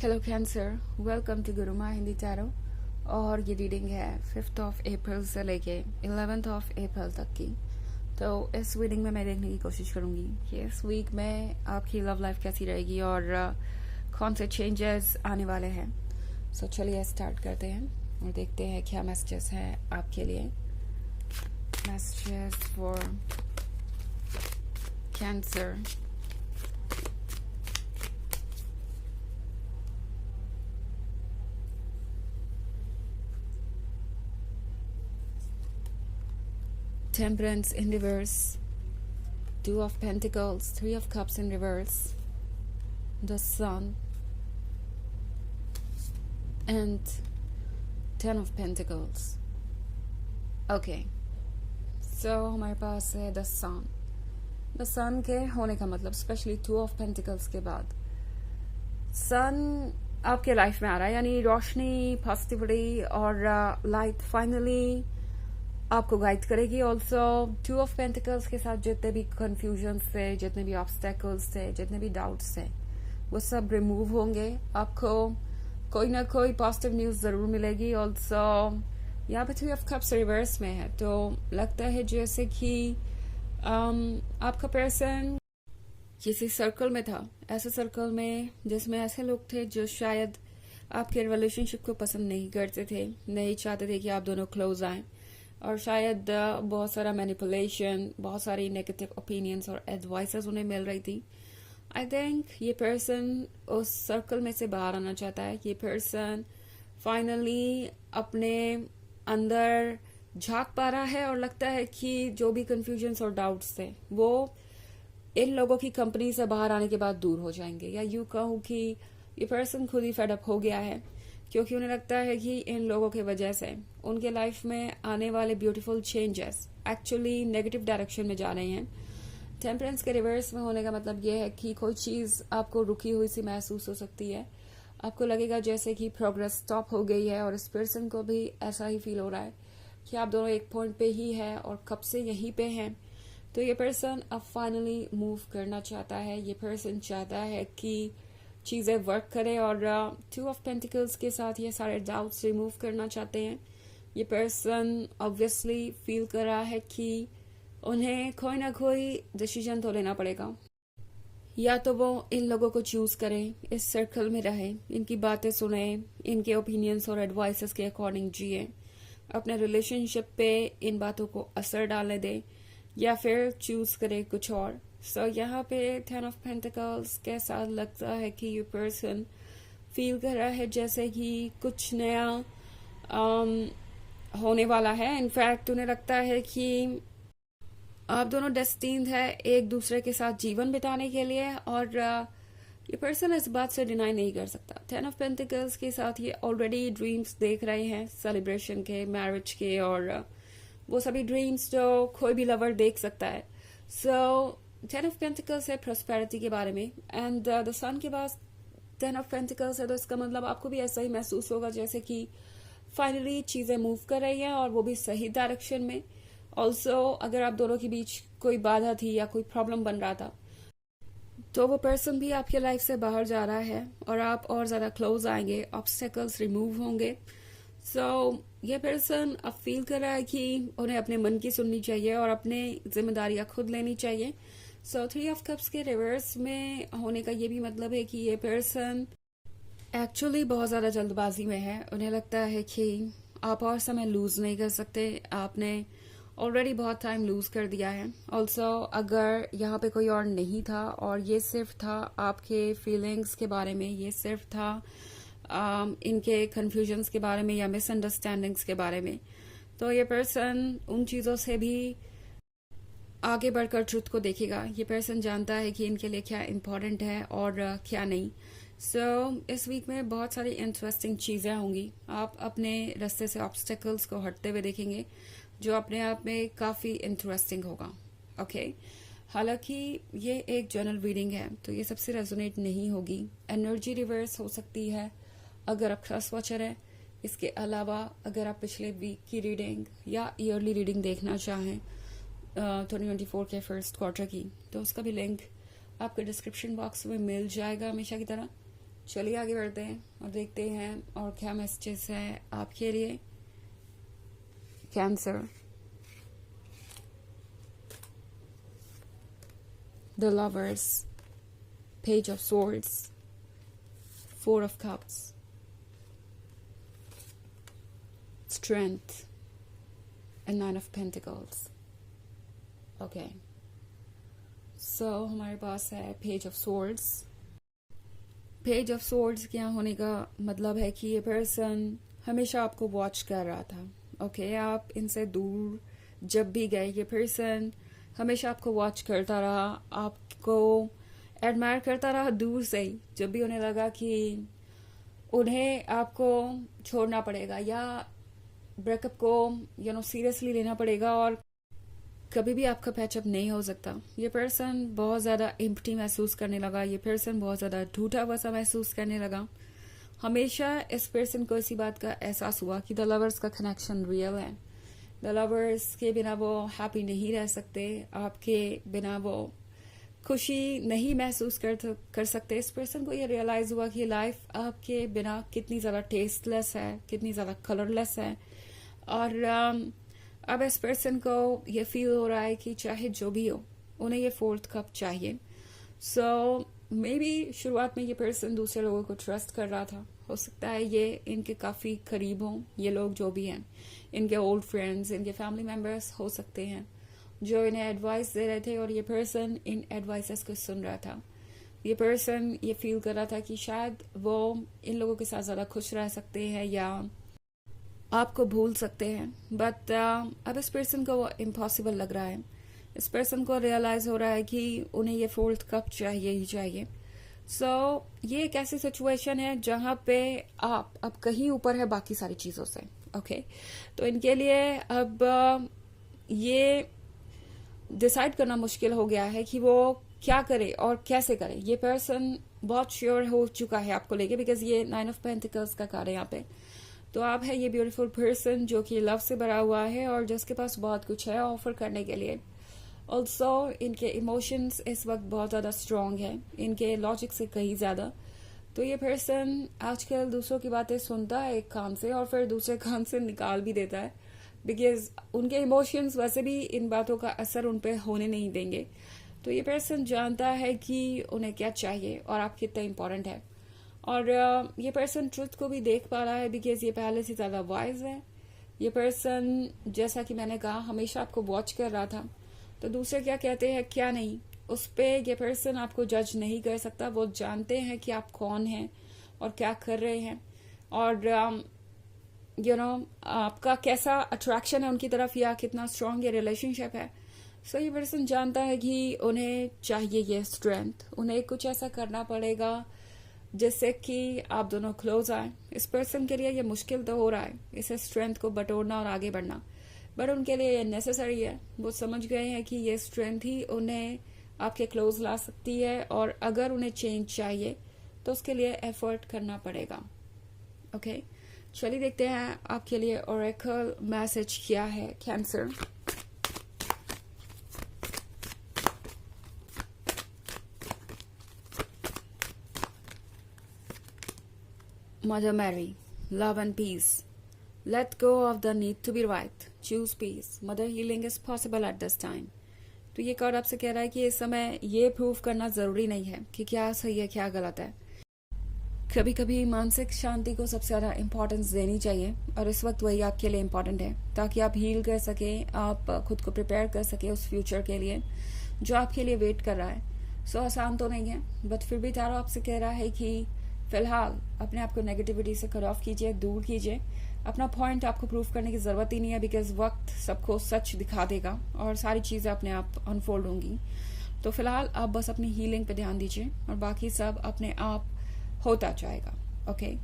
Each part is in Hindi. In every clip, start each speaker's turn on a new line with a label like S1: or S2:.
S1: Hello Cancer, welcome to Guruma Hindi tarot. और ये रीडिंग है 5th ऑफ अप्रैल से लेके 11th ऑफ अप्रैल तक की। तो इस रीडिंग में मैं देखने की कोशिश करूंगी कि इस वीक में आपकी लव लाइफ कैसी रहेगी और कौन से चेंजेस आने वाले हैं। सो चलिए स्टार्ट करते हैं और देखते हैं क्या मैसेजेस हैं आपके लिए। Messages for cancer. Temperance in reverse, 2 of Pentacles, 3 of Cups in reverse, the Sun, and 10 of Pentacles. Okay, so हमारे पास है the Sun. The Sun के होने का मतलब स्पेशली 2 of Pentacles के बाद Sun आपके लाइफ में आ रहा है, यानी रोशनी, पॉजिटिविटी और लाइट फाइनली आपको गाइड करेगी। ऑल्सो 2 ऑफ पेंटिकल्स के साथ जितने भी कंफ्यूजन थे, जितने भी ऑब्स्टेकल्स थे, जितने भी डाउट्स थे, वो सब रिमूव होंगे। आपको कोई ना कोई पॉजिटिव न्यूज जरूर मिलेगी। ऑल्सो यहाँ पे 3 ऑफ कप्स रिवर्स में है, तो लगता है जैसे कि आपका पर्सन किसी सर्कल में था, ऐसे सर्कल में जिसमें ऐसे लोग थे जो शायद आपके रिलेशनशिप को पसंद नहीं करते थे, नहीं चाहते थे कि आप दोनों क्लोज आए, और शायद बहुत सारा मैनिपुलेशन, बहुत सारी नेगेटिव ओपिनियंस और एडवाइसेस उन्हें मिल रही थी। आई थिंक ये पर्सन उस सर्कल में से बाहर आना चाहता है। ये पर्सन फाइनली अपने अंदर झांक पा रहा है और लगता है कि जो भी कंफ्यूजन्स और डाउट्स थे वो इन लोगों की कंपनी से बाहर आने के बाद दूर हो जाएंगे। या यूं कहूं कि ये पर्सन खुद ही फेड अप हो गया है, क्योंकि उन्हें लगता है कि इन लोगों की वजह से उनके लाइफ में आने वाले beautiful changes actually negative direction में जा रहे हैं। टेम्परेंस के रिवर्स में होने का मतलब यह है कि कोई चीज आपको रुकी हुई सी महसूस हो सकती है। आपको लगेगा जैसे कि प्रोग्रेस स्टॉप हो गई है, और इस पर्सन को भी ऐसा ही फील हो रहा है कि आप दोनों एक पॉइंट पे ही है और कब से यहीं पे हैं। तो ये पर्सन अब फाइनली मूव करना चाहता है। ये पर्सन चाहता है कि चीजें वर्क करें, और 2 ऑफ पेंटिकल्स के साथ ये सारे डाउट्स रिमूव करना चाहते हैं। ये पर्सन ऑब्वियसली फील कर रहा है कि उन्हें कोई ना कोई डिसीजन तो लेना पड़ेगा। या तो वो इन लोगों को चूज करें, इस सर्कल में रहें, इनकी बातें सुने, इनके ओपिनियंस और एडवाइसेस के अकॉर्डिंग जिए, अपने रिलेशनशिप पे इन बातों को असर डालने दें, या फिर चूज करे कुछ और। सो यहाँ पे 10 ऑफ पेंटिकल्स के साथ लगता है कि ये पर्सन फील कर रहा है जैसे कि कुछ नया होने वाला है। इनफैक्ट उन्हें लगता है कि आप दोनों डेस्टिन्ड है एक दूसरे के साथ जीवन बिताने के लिए, और ये पर्सन इस बात से डिनाई नहीं कर सकता। 10 ऑफ पेंटिकल्स के साथ ये ऑलरेडी ड्रीम्स देख रहे हैं सेलिब्रेशन के, मैरिज के, और वो सभी ड्रीम्स जो कोई भी लवर देख सकता है। सो 10 ऑफ पेंटिकल्स है प्रॉस्पेरिटी के बारे में, एंड द सन के पास 10 ऑफ पेंटिकल्स है, तो इसका मतलब आपको भी ऐसा ही महसूस होगा जैसे कि फाइनली चीजें मूव कर रही हैं, और वो भी सही डायरेक्शन में। ऑल्सो अगर आप दोनों के बीच कोई बाधा थी या कोई प्रॉब्लम बन रहा था, तो वो पर्सन भी आपके लाइफ से बाहर जा रहा है और आप और ज्यादा क्लोज आएंगे, ऑब्स्टेकल्स रिमूव होंगे। सो ये पर्सन अब फील कर रहा है कि उन्हें अपने मन की सुननी चाहिए और अपने जिम्मेदारियां खुद लेनी चाहिए। सो 3 ऑफ कप्स के रिवर्स में होने का ये भी मतलब है कि ये पर्सन एक्चुअली बहुत ज्यादा जल्दबाजी में है। उन्हें लगता है कि आप और समय लूज नहीं कर सकते, आपने ऑलरेडी बहुत टाइम लूज कर दिया है। ऑल्सो अगर यहाँ पे कोई और नहीं था और ये सिर्फ था आपके फीलिंग्स के बारे में, ये सिर्फ था इनके कंफ्यूजन्स के बारे में या मिसअंडरस्टैंडिंग्स के बारे में, तो ये पर्सन उन चीजों से भी आगे बढ़कर ट्रुथ को देखेगा। ये पर्सन जानता है कि इनके लिए क्या इम्पोर्टेंट है और क्या नहीं। सो इस वीक में बहुत सारी इंटरेस्टिंग चीजें होंगी। आप अपने रास्ते से ऑब्स्टेकल्स को हटते हुए देखेंगे, जो अपने आप में काफी इंटरेस्टिंग होगा। ओके, हालांकि ये एक जनरल रीडिंग है, तो ये सबसे रेजोनेट नहीं होगी। एनर्जी रिवर्स हो सकती है अगर आप ट्रस्ट वॉचर है। इसके अलावा अगर आप पिछले वीक की रीडिंग या ईयरली रीडिंग देखना चाहें 2024 के फर्स्ट क्वार्टर की, तो उसका भी लिंक आपके डिस्क्रिप्शन बॉक्स में मिल जाएगा हमेशा की तरह। चलिए आगे बढ़ते हैं और देखते हैं और क्या मैसेजेस है आपके लिए। Cancer, the lovers, page of swords, four of cups, strength and nine of pentacles. Okay, so हमारे पास है page of swords। Page of swords क्या होने का मतलब है कि ये पर्सन हमेशा आपको वॉच कर रहा था। ओके, आप इनसे दूर जब भी गए, ये पर्सन हमेशा आपको वॉच करता रहा, आपको एडमायर करता रहा दूर से ही। जब भी उन्हें लगा कि उन्हें आपको छोड़ना पड़ेगा या ब्रेकअप को सीरियसली लेना पड़ेगा और कभी भी आपका पैचअप नहीं हो सकता, ये पर्सन बहुत ज़्यादा एम्प्टी महसूस करने लगा। ये पर्सन बहुत ज़्यादा टूटा हुआ सा महसूस करने लगा। हमेशा इस पर्सन को इसी बात का एहसास हुआ कि द लवर्स का कनेक्शन रियल है। द लवर्स के बिना वो हैप्पी नहीं रह सकते, आपके बिना वो खुशी नहीं महसूस कर सकते। इस पर्सन को ये रियलाइज हुआ कि लाइफ आपके बिना कितनी ज़्यादा टेस्टलेस है, कितनी ज़्यादा कलरलेस है। और अब इस पर्सन को ये फील हो रहा है कि चाहे जो भी हो, उन्हें ये फोर्थ कप चाहिए। सो मे बी शुरुआत में ये पर्सन दूसरे लोगों को ट्रस्ट कर रहा था। हो सकता है ये इनके काफ़ी करीब हों, ये लोग जो भी हैं, इनके ओल्ड फ्रेंड्स, इनके फैमिली मेम्बर्स हो सकते हैं जो इन्हें एडवाइस दे रहे थे और ये पर्सन इन एडवाइसेस को सुन रहा था। ये पर्सन ये फील कर रहा था कि शायद वो इन लोगों के साथ ज़्यादा खुश रह सकते हैं या आपको भूल सकते हैं, बट अब इस पर्सन को वो इम्पॉसिबल लग रहा है। इस पर्सन को रियलाइज हो रहा है कि उन्हें ये फोर्थ कप चाहिए ही चाहिए। सो ये एक ऐसी सिचुएशन है जहां पे आप अब कहीं ऊपर है बाकी सारी चीज़ों से। ओके, तो इनके लिए अब ये डिसाइड करना मुश्किल हो गया है कि वो क्या करे और कैसे करे। ये पर्सन बहुत श्योर हो चुका है आपको लेके, बिकॉज ये 9 ऑफ पेंटिकल्स का कार्ड है यहाँ पे। तो आप है ये ब्यूटीफुल पर्सन जो कि लव से भरा हुआ है और जिसके पास बहुत कुछ है ऑफर करने के लिए। ऑल्सो इनके इमोशंस इस वक्त बहुत ज़्यादा स्ट्रांग है, इनके लॉजिक से कहीं ज़्यादा। तो ये पर्सन आजकल दूसरों की बातें सुनता है एक कान से और फिर दूसरे कान से निकाल भी देता है, बिकॉज उनके इमोशंस वैसे भी इन बातों का असर उन पर होने नहीं देंगे। तो ये पर्सन जानता है कि उन्हें क्या चाहिए और आप कितना इम्पोर्टेंट है। और ये पर्सन ट्रुथ को भी देख पा रहा है, बिकॉज ये पहले से ज़्यादा वाइज है। ये पर्सन, जैसा कि मैंने कहा, हमेशा आपको वॉच कर रहा था। तो दूसरे क्या कहते हैं क्या नहीं, उस पर ये पर्सन आपको जज नहीं कर सकता। वो जानते हैं कि आप कौन हैं और क्या कर रहे हैं और आपका कैसा अट्रैक्शन है उनकी तरफ या कितना स्ट्रांग ये रिलेशनशिप है। सो ये पर्सन जानता है कि उन्हें चाहिए ये स्ट्रेंथ, उन्हें कुछ ऐसा करना पड़ेगा जिससे कि आप दोनों क्लोज आए। इस पर्सन के लिए ये मुश्किल तो हो रहा है, इसे स्ट्रेंथ को बटोरना और आगे बढ़ना, बट उनके लिए ये नेसेसरी है। वो समझ गए हैं कि ये स्ट्रेंथ ही उन्हें आपके क्लोज ला सकती है और अगर उन्हें चेंज चाहिए तो उसके लिए एफर्ट करना पड़ेगा। ओके, चलिए देखते हैं आपके लिए ओरेकल मैसेज क्या है cancer. Mother Mary, love and peace. Let go of the need to be right. Choose peace. Mother healing is possible at this time. तो ये कार्ड आपसे कह रहा है कि इस समय ये प्रूव करना जरूरी नहीं है कि क्या सही है क्या गलत है। कभी कभी मानसिक शांति को सबसे ज़्यादा इम्पोर्टेंस देनी चाहिए और इस वक्त वही आपके लिए इम्पोर्टेंट है, ताकि आप हील कर सकें, आप खुद को प्रिपेयर कर सकें उस फ्यूचर के लिए जो आपके लिए वेट कर रहा है। सो आसान तो नहीं है, बट फिर भी तारो आपसे कह रहा है कि फिलहाल अपने आप को नेगेटिविटी से कट ऑफ कीजिए, दूर कीजिए। अपना पॉइंट आपको प्रूव करने की ज़रूरत ही नहीं है, बिकॉज वक्त सबको सच दिखा देगा और सारी चीज़ें अपने आप अनफोल्ड होंगी। तो फिलहाल आप बस अपनी हीलिंग पे ध्यान दीजिए और बाकी सब अपने आप होता जाएगा। ओके,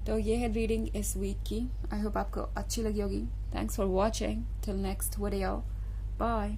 S1: तो ये है रीडिंग इस वीक की। आई होप आपको अच्छी लगी होगी। Thanks for watching. Till next video, bye.